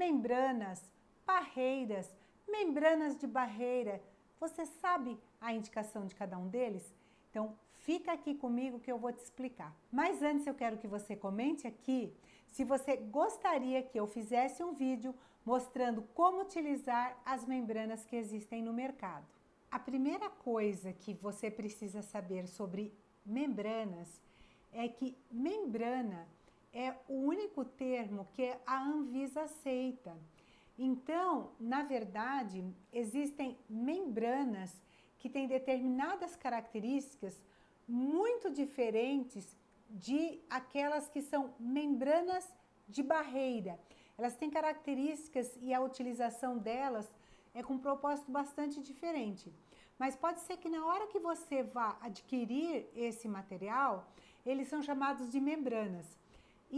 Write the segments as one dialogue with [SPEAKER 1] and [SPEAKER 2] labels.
[SPEAKER 1] membranas, barreiras, membranas de barreira. Você sabe a indicação de cada um deles? Então, fica aqui comigo que eu vou te explicar. Mas antes eu quero que você comente aqui se você gostaria que eu fizesse um vídeo mostrando como utilizar as membranas que existem no mercado. A primeira coisa que você precisa saber sobre membranas é que membrana é o único termo que a Anvisa aceita. Então, na verdade, existem membranas que têm determinadas características muito diferentes de aquelas que são membranas de barreira. Elas têm características e a utilização delas é com um propósito bastante diferente. Mas pode ser que na hora que você vá adquirir esse material, eles são chamados de membranas.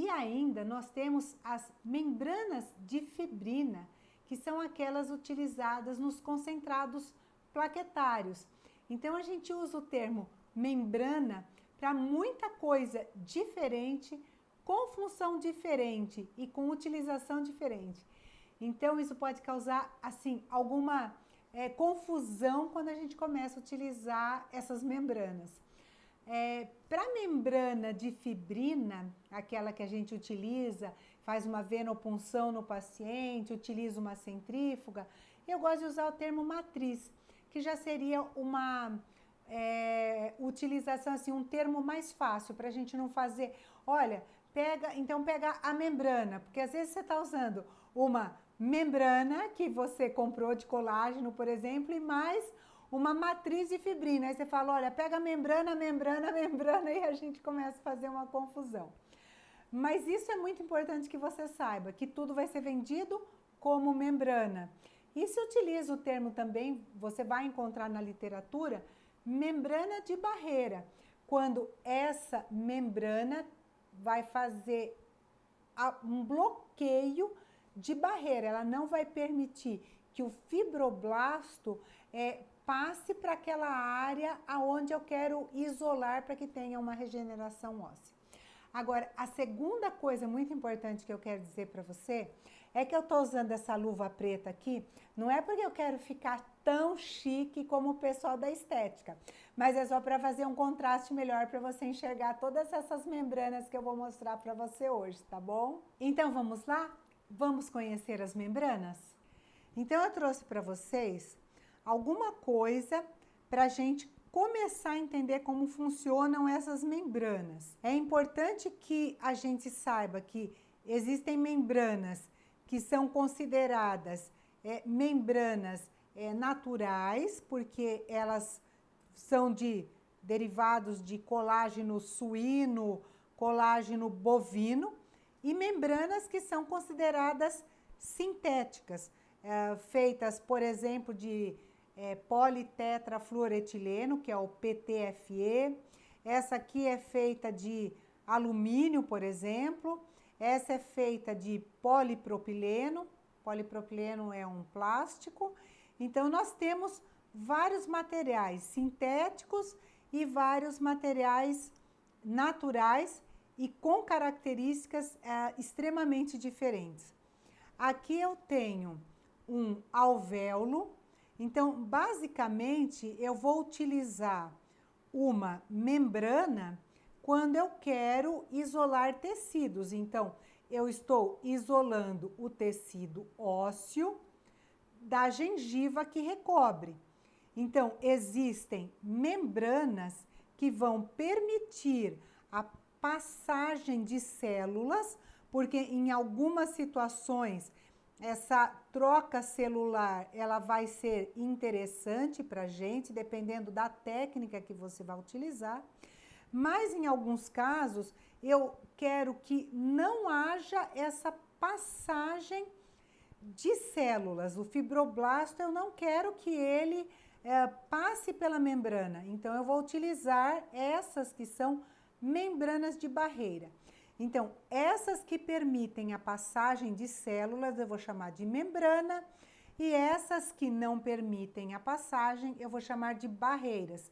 [SPEAKER 1] E ainda nós temos as membranas de fibrina, que são aquelas utilizadas nos concentrados plaquetários. Então a gente usa o termo membrana para muita coisa diferente, com função diferente e com utilização diferente. Então isso pode causar assim alguma confusão quando a gente começa a utilizar essas membranas. Para membrana de fibrina, aquela que a gente utiliza, faz uma venopunção no paciente, utiliza uma centrífuga, eu gosto de usar o termo matriz, que já seria uma utilização, assim, um termo mais fácil, para a gente não fazer, olha, pega a membrana, porque às vezes você está usando uma membrana que você comprou de colágeno, por exemplo, e mais uma matriz de fibrina. Aí você fala, olha, pega a membrana, e a gente começa a fazer uma confusão. Mas isso é muito importante que você saiba, que tudo vai ser vendido como membrana. E se utiliza o termo também, você vai encontrar na literatura, membrana de barreira, quando essa membrana vai fazer um bloqueio de barreira, ela não vai permitir que o fibroblasto passe para aquela área aonde eu quero isolar para que tenha uma regeneração óssea. Agora, a segunda coisa muito importante que eu quero dizer para você é que eu estou usando essa luva preta aqui, não é porque eu quero ficar tão chique como o pessoal da estética, mas é só para fazer um contraste melhor para você enxergar todas essas membranas que eu vou mostrar para você hoje, tá bom? Então vamos lá? Vamos conhecer as membranas? Então eu trouxe para vocês alguma coisa para a gente começar a entender como funcionam essas membranas. É importante que a gente saiba que existem membranas que são consideradas membranas naturais, porque elas são derivados de colágeno suíno, colágeno bovino, e membranas que são consideradas sintéticas, feitas, por exemplo, de politetrafluoretileno, que é o PTFE. Essa aqui é feita de alumínio, por exemplo. Essa é feita de polipropileno. Polipropileno é um plástico. Então, nós temos vários materiais sintéticos e vários materiais naturais e com características extremamente diferentes. Aqui eu tenho um alvéolo. Então, basicamente, eu vou utilizar uma membrana quando eu quero isolar tecidos. Então, eu estou isolando o tecido ósseo da gengiva que recobre. Então, existem membranas que vão permitir a passagem de células, porque em algumas situações essa troca celular ela vai ser interessante para a gente, dependendo da técnica que você vai utilizar, mas em alguns casos eu quero que não haja essa passagem de células. O fibroblasto eu não quero que ele passe pela membrana, então eu vou utilizar essas que são membranas de barreira. Então, essas que permitem a passagem de células eu vou chamar de membrana, e essas que não permitem a passagem eu vou chamar de barreiras.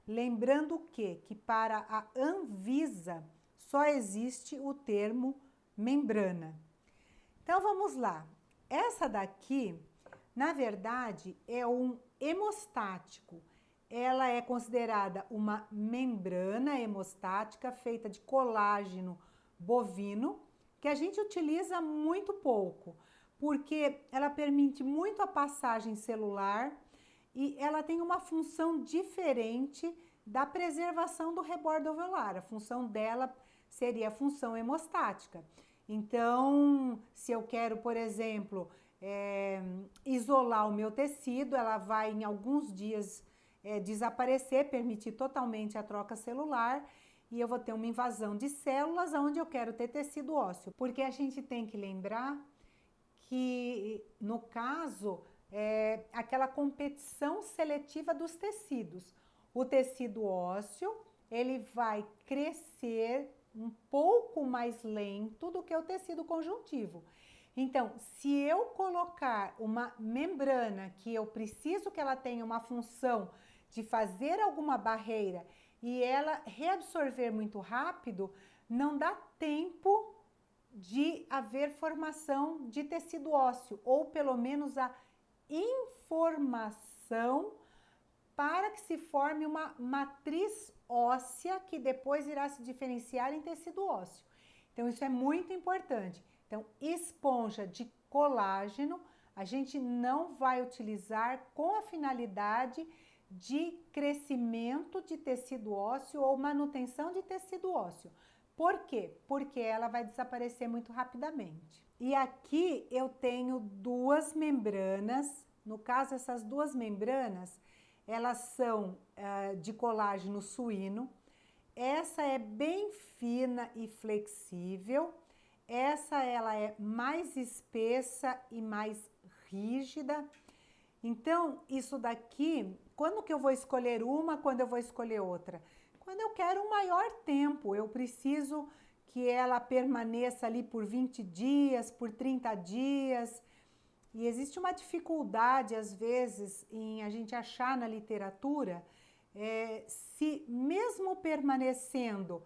[SPEAKER 1] Lembrando que para a Anvisa só existe o termo membrana. Então vamos lá. essa daqui, na verdade, é um hemostático. Ela é considerada uma membrana hemostática feita de colágeno bovino, que a gente utiliza muito pouco, porque ela permite muito a passagem celular e ela tem uma função diferente da preservação do rebordo alveolar. A função dela seria a função hemostática. Então, se eu quero, por exemplo, isolar o meu tecido, ela vai em alguns dias desaparecer, permitir totalmente a troca celular e eu vou ter uma invasão de células onde eu quero ter tecido ósseo. Porque a gente tem que lembrar que, no caso, aquela competição seletiva dos tecidos. O tecido ósseo, ele vai crescer um pouco mais lento do que o tecido conjuntivo. Então, se eu colocar uma membrana que eu preciso que ela tenha uma função de fazer alguma barreira e ela reabsorver muito rápido, não dá tempo de haver formação de tecido ósseo, ou pelo menos a informação para que se forme uma matriz óssea que depois irá se diferenciar em tecido ósseo. Então, isso é muito importante. Então, esponja de colágeno, a gente não vai utilizar com a finalidade de crescimento de tecido ósseo ou manutenção de tecido ósseo. Por quê? Porque ela vai desaparecer muito rapidamente. E aqui eu tenho duas membranas. No caso, essas duas membranas, elas são de colágeno suíno. Essa é bem fina e flexível. Essa ela é mais espessa e mais rígida. Então, isso daqui, quando que eu vou escolher uma, quando eu vou escolher outra? Quando eu quero um maior tempo, eu preciso que ela permaneça ali por 20 dias, por 30 dias. E existe uma dificuldade, às vezes, em a gente achar na literatura, se mesmo permanecendo,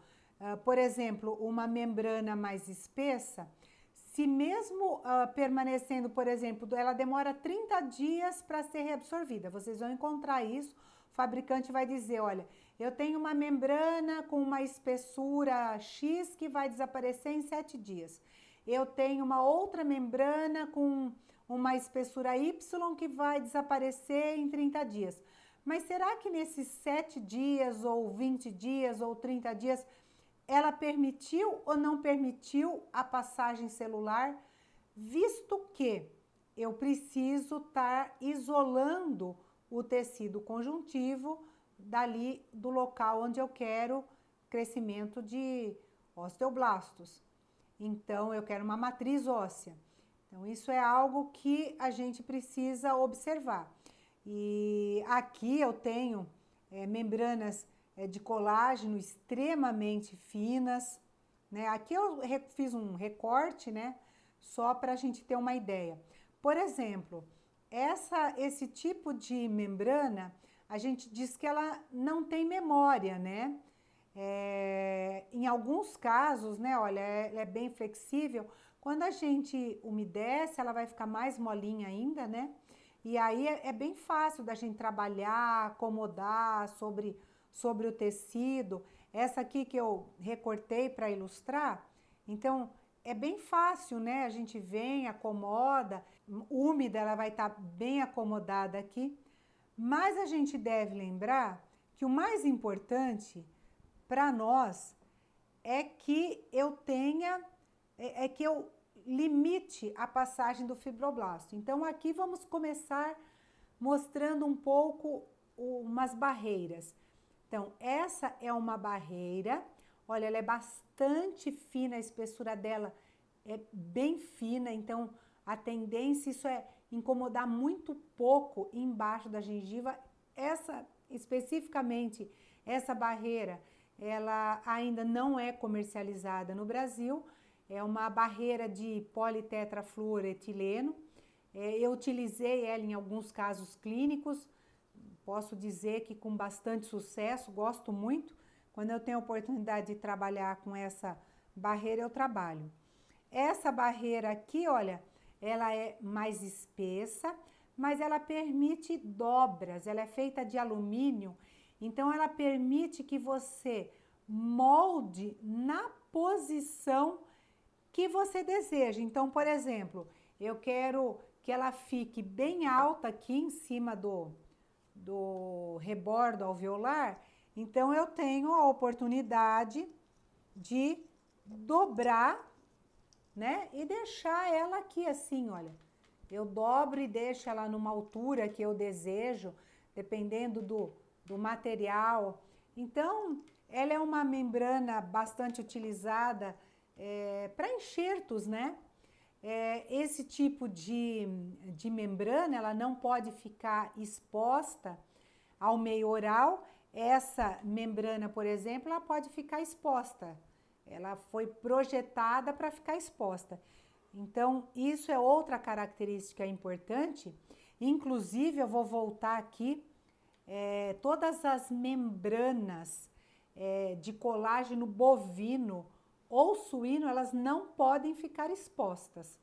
[SPEAKER 1] por exemplo, uma membrana mais espessa, se mesmo permanecendo, por exemplo, ela demora 30 dias para ser reabsorvida. Vocês vão encontrar isso, o fabricante vai dizer, olha, eu tenho uma membrana com uma espessura X que vai desaparecer em 7 dias. Eu tenho uma outra membrana com uma espessura Y que vai desaparecer em 30 dias. Mas será que nesses 7 dias, ou 20 dias, ou 30 dias, ela permitiu ou não permitiu a passagem celular, visto que eu preciso estar isolando o tecido conjuntivo dali do local onde eu quero crescimento de osteoblastos. Então, eu quero uma matriz óssea. Então, isso é algo que a gente precisa observar. E aqui eu tenho membranas de colágeno extremamente finas, né? Aqui eu fiz um recorte, né? Só para a gente ter uma ideia. Por exemplo, esse tipo de membrana, a gente diz que ela não tem memória, né? Em alguns casos, né? Olha, ela é bem flexível. Quando a gente umedece, ela vai ficar mais molinha ainda, né? E aí é bem fácil da gente trabalhar, acomodar sobre o tecido. Essa aqui que eu recortei para ilustrar, então é bem fácil, né? A gente vem, acomoda, úmida, ela vai estar bem acomodada aqui. Mas a gente deve lembrar que o mais importante para nós é que eu tenha, que eu limite a passagem do fibroblasto. Então, aqui vamos começar mostrando um pouco umas barreiras. Então, essa é uma barreira, olha, ela é bastante fina, a espessura dela é bem fina, então a tendência, isso é incomodar muito pouco embaixo da gengiva. Especificamente, essa barreira, ela ainda não é comercializada no Brasil, é uma barreira de politetrafluoretileno. Eu utilizei ela em alguns casos clínicos, posso dizer que com bastante sucesso, gosto muito. Quando eu tenho a oportunidade de trabalhar com essa barreira, eu trabalho. Essa barreira aqui, olha, ela é mais espessa, mas ela permite dobras, ela é feita de alumínio, então ela permite que você molde na posição que você deseja. Então, por exemplo, eu quero que ela fique bem alta aqui em cima do rebordo alveolar, então eu tenho a oportunidade de dobrar, né? E deixar ela aqui assim, olha. Eu dobro e deixo ela numa altura que eu desejo, dependendo do material. Então, ela é uma membrana bastante utilizada para enxertos, né? Esse tipo de membrana, ela não pode ficar exposta ao meio oral. Essa membrana, por exemplo, ela pode ficar exposta. Ela foi projetada para ficar exposta. Então, isso é outra característica importante. Inclusive, eu vou voltar aqui, todas as membranas de colágeno bovino ou suíno, elas não podem ficar expostas,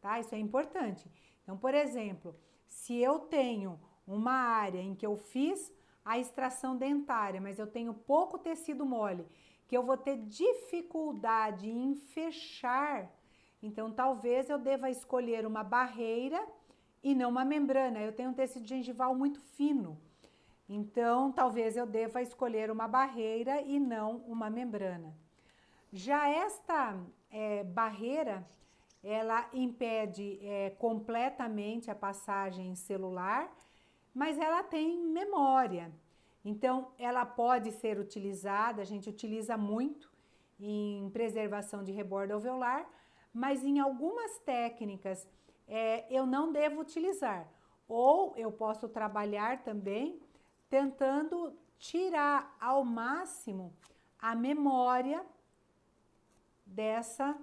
[SPEAKER 1] tá? Isso é importante. Então, por exemplo, se eu tenho uma área em que eu fiz a extração dentária, mas eu tenho pouco tecido mole, que eu vou ter dificuldade em fechar, então talvez eu deva escolher uma barreira e não uma membrana. Eu tenho um tecido gengival muito fino, então talvez eu deva escolher uma barreira e não uma membrana. Já esta barreira, ela impede completamente a passagem celular, mas ela tem memória. Então, ela pode ser utilizada, a gente utiliza muito em preservação de rebordo alveolar, mas em algumas técnicas eu não devo utilizar. Ou eu posso trabalhar também tentando tirar ao máximo a memória dessa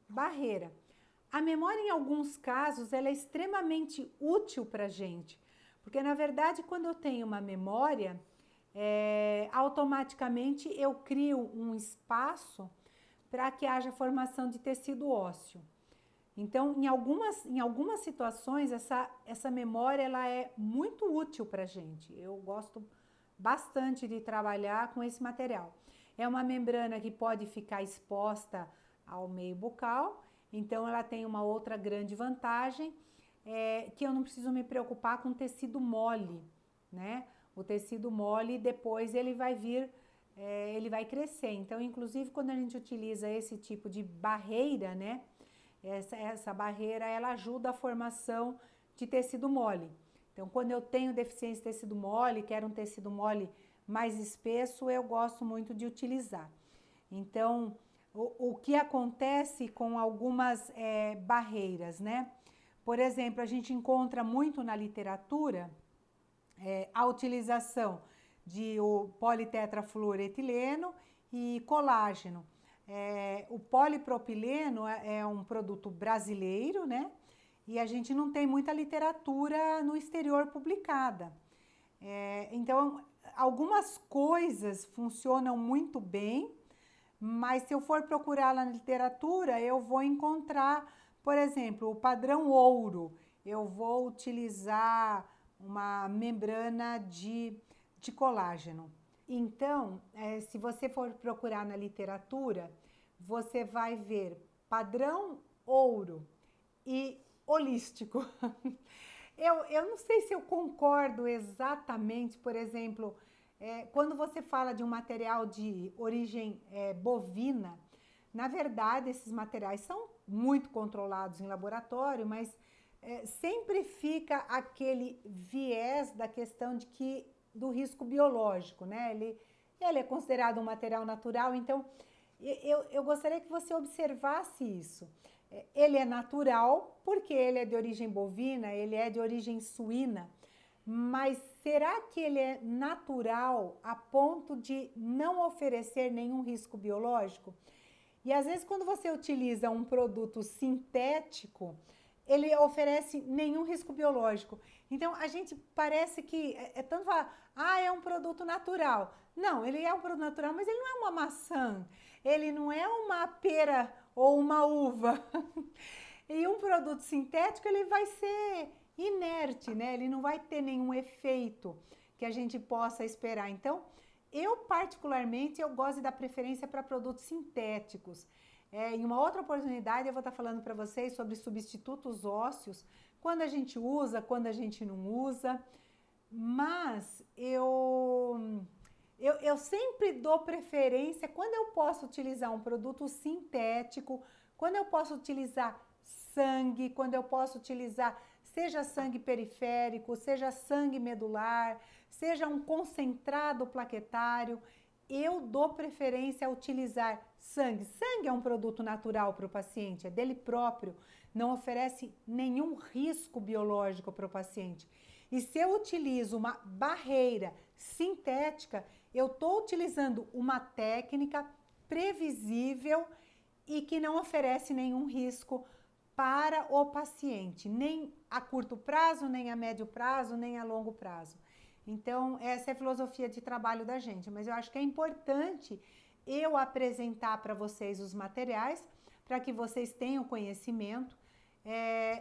[SPEAKER 1] barreira. A memória, em alguns casos, ela é extremamente útil para a gente, porque, na verdade, quando eu tenho uma memória, automaticamente eu crio um espaço para que haja formação de tecido ósseo. Então, em algumas situações, essa memória ela é muito útil para a gente. Eu gosto bastante de trabalhar com esse material. É uma membrana que pode ficar exposta ao meio bucal, então ela tem uma outra grande vantagem, que eu não preciso me preocupar com tecido mole, né? O tecido mole, depois ele vai vir, ele vai crescer. Então, inclusive, quando a gente utiliza esse tipo de barreira, né? Essa barreira, ela ajuda a formação de tecido mole. Então, quando eu tenho deficiência de tecido mole, quero um tecido mole mais espesso, eu gosto muito de utilizar. Então, o que acontece com algumas barreiras, né? Por exemplo, a gente encontra muito na literatura a utilização de o politetrafluoretileno e colágeno. O polipropileno é um produto brasileiro, né? E a gente não tem muita literatura no exterior publicada. Então, algumas coisas funcionam muito bem, mas se eu for procurar na literatura, eu vou encontrar, por exemplo, o padrão ouro. Eu vou utilizar uma membrana de colágeno. Então, se você for procurar na literatura, você vai ver padrão ouro e holístico. Eu não sei se eu concordo exatamente, por exemplo, quando você fala de um material de origem bovina, na verdade, esses materiais são muito controlados em laboratório, mas sempre fica aquele viés da questão do risco biológico, né? Ele é considerado um material natural, então eu gostaria que você observasse isso. Ele é natural porque ele é de origem bovina, ele é de origem suína, mas será que ele é natural a ponto de não oferecer nenhum risco biológico? E às vezes quando você utiliza um produto sintético, ele oferece nenhum risco biológico. Então a gente parece que tanto falar, é um produto natural. Não, ele é um produto natural, mas ele não é uma maçã, ele não é uma pera ou uma uva. E um produto sintético, ele vai ser inerte, né? Ele não vai ter nenhum efeito que a gente possa esperar. Então, eu particularmente, eu gosto de dar preferência para produtos sintéticos. Em uma outra oportunidade, eu vou estar falando para vocês sobre substitutos ósseos, quando a gente usa, quando a gente não usa. Mas eu sempre dou preferência quando eu posso utilizar um produto sintético, quando eu posso utilizar sangue, quando eu posso utilizar seja sangue periférico, seja sangue medular, seja um concentrado plaquetário, eu dou preferência a utilizar sangue. Sangue é um produto natural para o paciente, é dele próprio, não oferece nenhum risco biológico para o paciente. E se eu utilizo uma barreira sintética, eu estou utilizando uma técnica previsível e que não oferece nenhum risco para o paciente, nem a curto prazo, nem a médio prazo, nem a longo prazo. Então, essa é a filosofia de trabalho da gente, mas eu acho que é importante eu apresentar para vocês os materiais, para que vocês tenham conhecimento.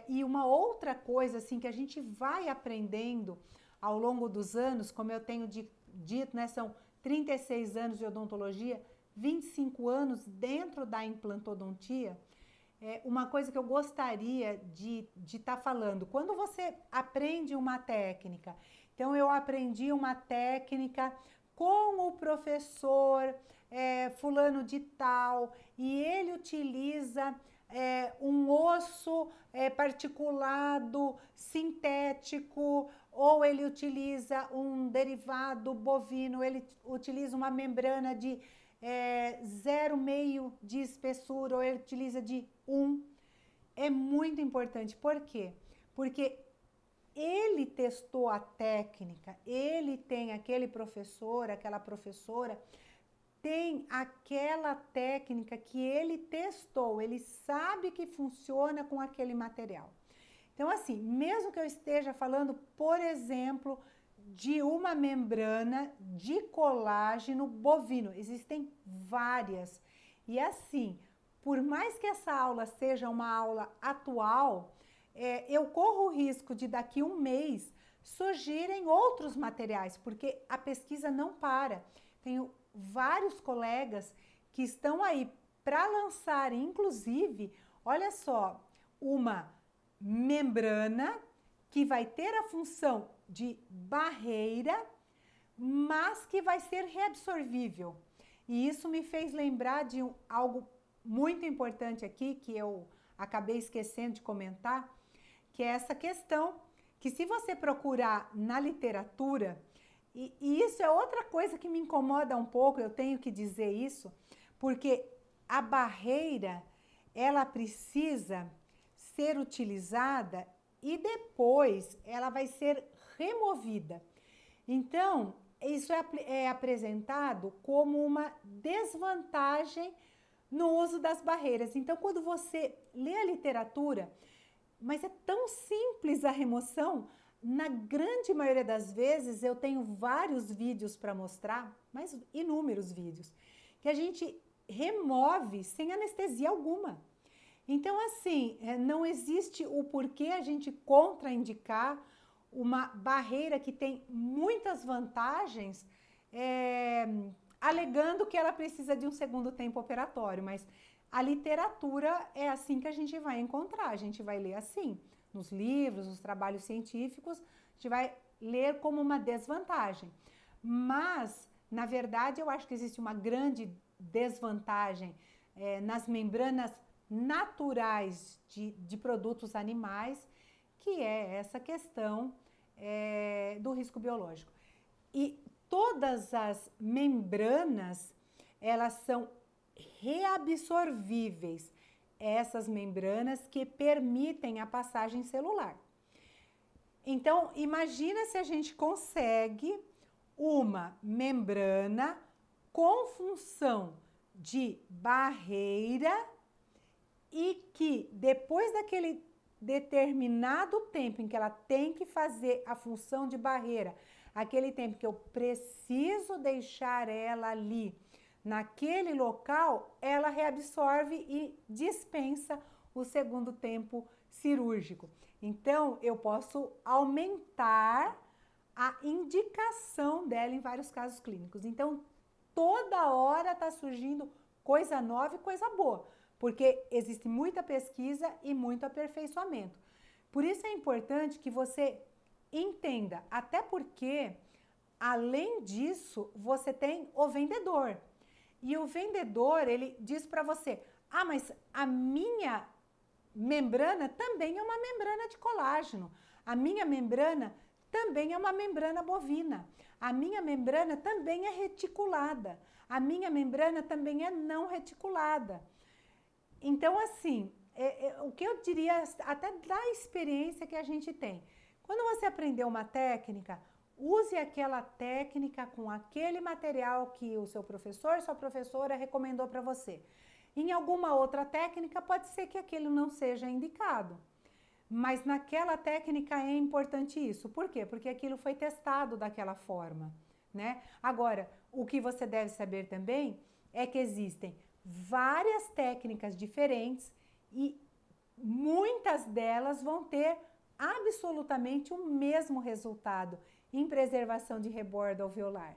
[SPEAKER 1] E uma outra coisa assim que a gente vai aprendendo ao longo dos anos, como eu tenho dito, né, são 36 anos de odontologia, 25 anos dentro da implantodontia, uma coisa que eu gostaria de estar falando, quando você aprende uma técnica, então eu aprendi uma técnica com o professor fulano de tal, e ele utiliza um osso particulado sintético, ou ele utiliza um derivado bovino, ele utiliza uma membrana de 0,5 de espessura, ou ele utiliza de 1. É muito importante. Por quê? Porque ele testou a técnica, ele tem aquele professor, aquela professora, tem aquela técnica que ele testou, ele sabe que funciona com aquele material. Então, assim, mesmo que eu esteja falando, por exemplo, de uma membrana de colágeno bovino, existem várias. E assim, por mais que essa aula seja uma aula atual, eu corro o risco de daqui a um mês surgirem outros materiais, porque a pesquisa não para. Tenho vários colegas que estão aí para lançar, inclusive, olha só, uma membrana que vai ter a função de barreira, mas que vai ser reabsorvível. E isso me fez lembrar de algo muito importante aqui, que eu acabei esquecendo de comentar, que é essa questão que, se você procurar na literatura, e isso é outra coisa que me incomoda um pouco, eu tenho que dizer isso, porque a barreira, ela precisa ser utilizada e depois ela vai ser removida. Então, isso é apresentado como uma desvantagem no uso das barreiras. Então, quando você lê a literatura, mas é tão simples a remoção, na grande maioria das vezes eu tenho vários vídeos para mostrar, mas inúmeros vídeos, que a gente remove sem anestesia alguma. Então, assim, não existe o porquê a gente contraindicar uma barreira que tem muitas vantagens, alegando que ela precisa de um segundo tempo operatório, mas a literatura é assim que a gente vai encontrar, a gente vai ler assim, nos livros, nos trabalhos científicos, a gente vai ler como uma desvantagem. Mas, na verdade, eu acho que existe uma grande desvantagem nas membranas naturais de produtos animais, que é essa questão do risco biológico. E todas as membranas, elas são reabsorvíveis, essas membranas que permitem a passagem celular. Então, imagina se a gente consegue uma membrana com função de barreira e que depois daquele determinado tempo em que ela tem que fazer a função de barreira, aquele tempo que eu preciso deixar ela ali naquele local, ela reabsorve e dispensa o segundo tempo cirúrgico. Então, eu posso aumentar a indicação dela em vários casos clínicos. Então, toda hora está surgindo coisa nova e coisa boa, porque existe muita pesquisa e muito aperfeiçoamento. Por isso é importante que você entenda, até porque, além disso, você tem o vendedor. E o vendedor, ele diz para você, ah, mas a minha membrana também é uma membrana de colágeno. A minha membrana também é uma membrana bovina. A minha membrana também é reticulada. A minha membrana também é não reticulada. Então, assim, o que eu diria, até da experiência que a gente tem. Quando você aprender uma técnica, use aquela técnica com aquele material que o seu professor, sua professora recomendou para você. Em alguma outra técnica, pode ser que aquilo não seja indicado. Mas naquela técnica é importante isso. Por quê? Porque aquilo foi testado daquela forma, né? Agora, o que você deve saber também é que existem várias técnicas diferentes e muitas delas vão ter absolutamente o mesmo resultado em preservação de rebordo alveolar.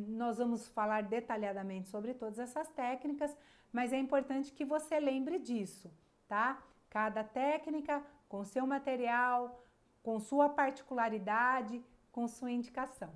[SPEAKER 1] Nós vamos falar detalhadamente sobre todas essas técnicas, mas é importante que você lembre disso, tá? Cada técnica com seu material, com sua particularidade, com sua indicação.